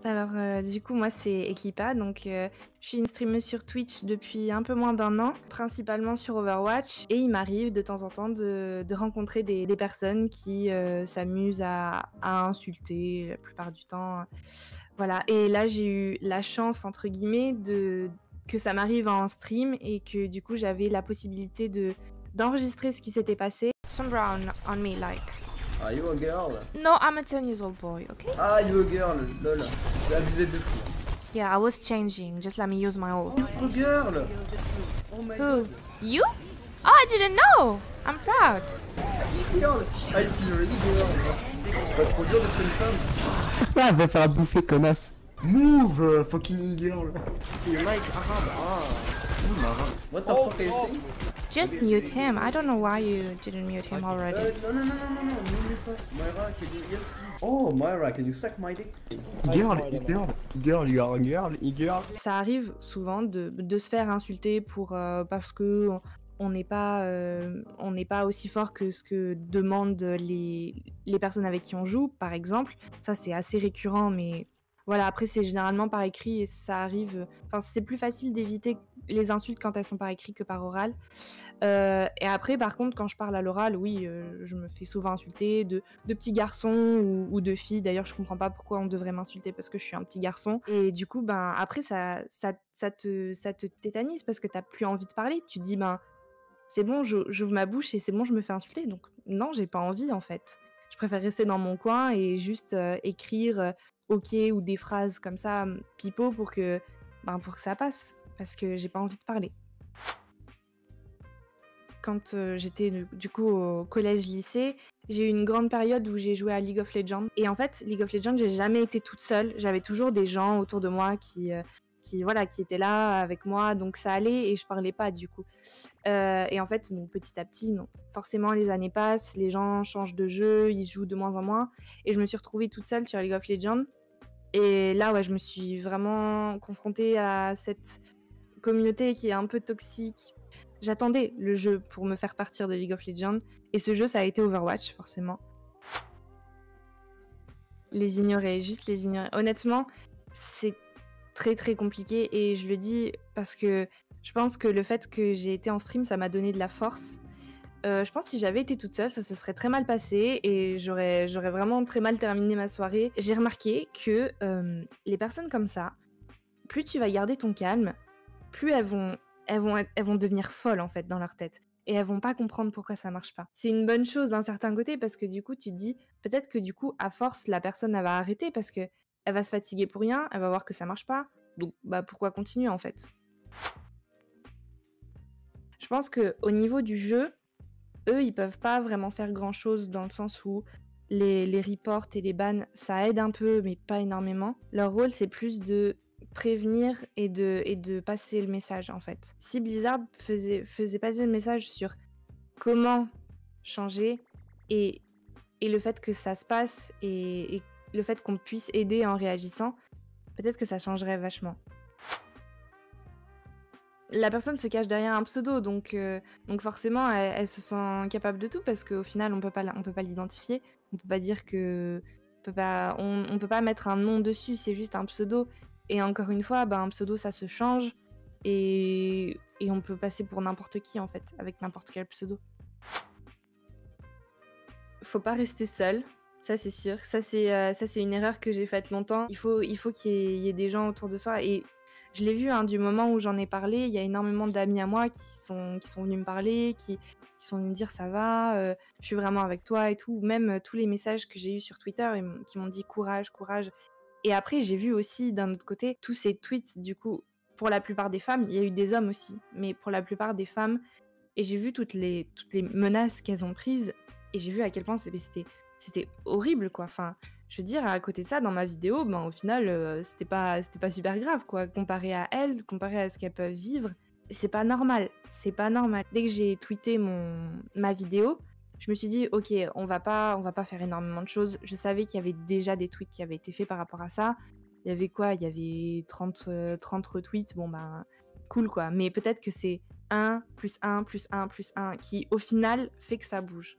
Alors, du coup, moi, c'est Ekipa, donc je suis une streameuse sur Twitch depuis un peu moins d'un an, principalement sur Overwatch et il m'arrive de temps en temps de rencontrer des personnes qui, s'amusent à insulter la plupart du temps, voilà et là, j'ai eu «la chance» entre guillemets de que ça m'arrive en stream et que du coup, j'avais la possibilité d'enregistrer ce qui s'était passé. Some brown on me like. Are you a girl? No, I'm a 10 years old boy, okay? Ah, you a girl, lol. C'est abusé de fou. Yeah, I was changing. Just let me use my old. You a girl! Oh my Who? god. You? Oh, I didn't know! I'm proud. Girl! I see you're a girl. C'est pas trop dur d'être une femme. Ah, va faire bouffer, connasse. Move, fucking girl. You like Arab? Ah. What the fuck are you saying? Just mute him. I don't know why you didn't mute him already. Non, n'oublie pas. Myra, can you yes, please? Oh, Myra, can you suck my dick? Girl, girl, you are a girl, girl. Ça arrive souvent de se faire insulter pour parce que on n'est pas aussi fort que ce que demandent les personnes avec qui on joue, par exemple. Ça, c'est assez récurrent, mais voilà, après, c'est généralement par écrit et ça arrive. Enfin, c'est plus facile d'éviter les insultes quand elles sont par écrit que par oral. Et après, par contre, quand je parle à l'oral, oui, je me fais souvent insulter de petits garçons ou de filles. D'ailleurs, je comprends pas pourquoi on devrait m'insulter parce que je suis un petit garçon. Et du coup, ben, après, ça te tétanise parce que t'as plus envie de parler. Tu te dis, ben, c'est bon, j'ouvre ma bouche et c'est bon, je me fais insulter. Donc, non, j'ai pas envie, en fait. Je préfère rester dans mon coin et juste écrire OK ou des phrases comme ça, pipeau, pour que ça passe. Parce que j'ai pas envie de parler. Quand j'étais du coup au collège-lycée, j'ai eu une grande période où j'ai joué à League of Legends. Et en fait, League of Legends, j'ai jamais été toute seule. J'avais toujours des gens autour de moi qui étaient là avec moi, donc ça allait et je parlais pas du coup. Et en fait, donc, petit à petit, non. Forcément, les années passent, les gens changent de jeu, ils jouent de moins en moins. Et je me suis retrouvée toute seule sur League of Legends. Et là, ouais, je me suis vraiment confrontée à cette communauté qui est un peu toxique. J'attendais le jeu pour me faire partir de League of Legends et ce jeu ça a été Overwatch forcément. Les ignorer, juste les ignorer. Honnêtement, c'est très très compliqué et je le dis parce que je pense que le fait que j'ai été en stream ça m'a donné de la force. Je pense que si j'avais été toute seule, ça se serait très mal passé et j'aurais vraiment très mal terminé ma soirée. J'ai remarqué que les personnes comme ça, plus tu vas garder ton calme, plus elles vont devenir folles en fait dans leur tête. Et elles vont pas comprendre pourquoi ça marche pas. C'est une bonne chose d'un certain côté parce que du coup tu te dis peut-être que du coup à force la personne elle va arrêter parce que elle va se fatiguer pour rien, elle va voir que ça marche pas. Donc bah pourquoi continuer en fait. Je pense que au niveau du jeu, eux ils peuvent pas vraiment faire grand chose dans le sens où les reports et les bans ça aide un peu mais pas énormément. Leur rôle c'est plus de prévenir et de passer le message en fait. Si Blizzard faisait passer le message sur comment changer et, et le fait que ça se passe et le fait qu'on puisse aider en réagissant, peut-être que ça changerait vachement. La personne se cache derrière un pseudo, donc forcément elle se sent capable de tout parce qu'au final on peut pas l'identifier, on peut pas dire que on peut pas mettre un nom dessus, c'est juste un pseudo. Et encore une fois, un pseudo ça se change et on peut passer pour n'importe qui en fait, avec n'importe quel pseudo. Faut pas rester seul, ça c'est sûr. Ça c'est une erreur que j'ai faite longtemps. Il faut qu'il y ait des gens autour de soi et je l'ai vu, hein, du moment où j'en ai parlé, il y a énormément d'amis à moi qui sont venus me parler, qui sont venus me dire: «Ça va, je suis vraiment avec toi» et tout. Même, tous les messages que j'ai eus sur Twitter qui m'ont dit: «Courage, courage». Et après j'ai vu aussi d'un autre côté tous ces tweets du coup, pour la plupart des femmes, il y a eu des hommes aussi, mais pour la plupart des femmes et j'ai vu toutes les menaces qu'elles ont prises et j'ai vu à quel point c'était horrible, quoi. Enfin, je veux dire, à côté de ça, dans ma vidéo, au final, c'était pas super grave, quoi. Comparé à elles, comparé à ce qu'elles peuvent vivre, c'est pas normal, c'est pas normal. Dès que j'ai tweeté ma vidéo, je me suis dit: «OK, on va pas faire énormément de choses». Je savais qu'il y avait déjà des tweets qui avaient été faits par rapport à ça. Il y avait quoi? Il y avait 30 retweets, bon, cool, quoi. Mais peut-être que c'est 1 plus 1 plus 1 plus 1 qui, au final, fait que ça bouge.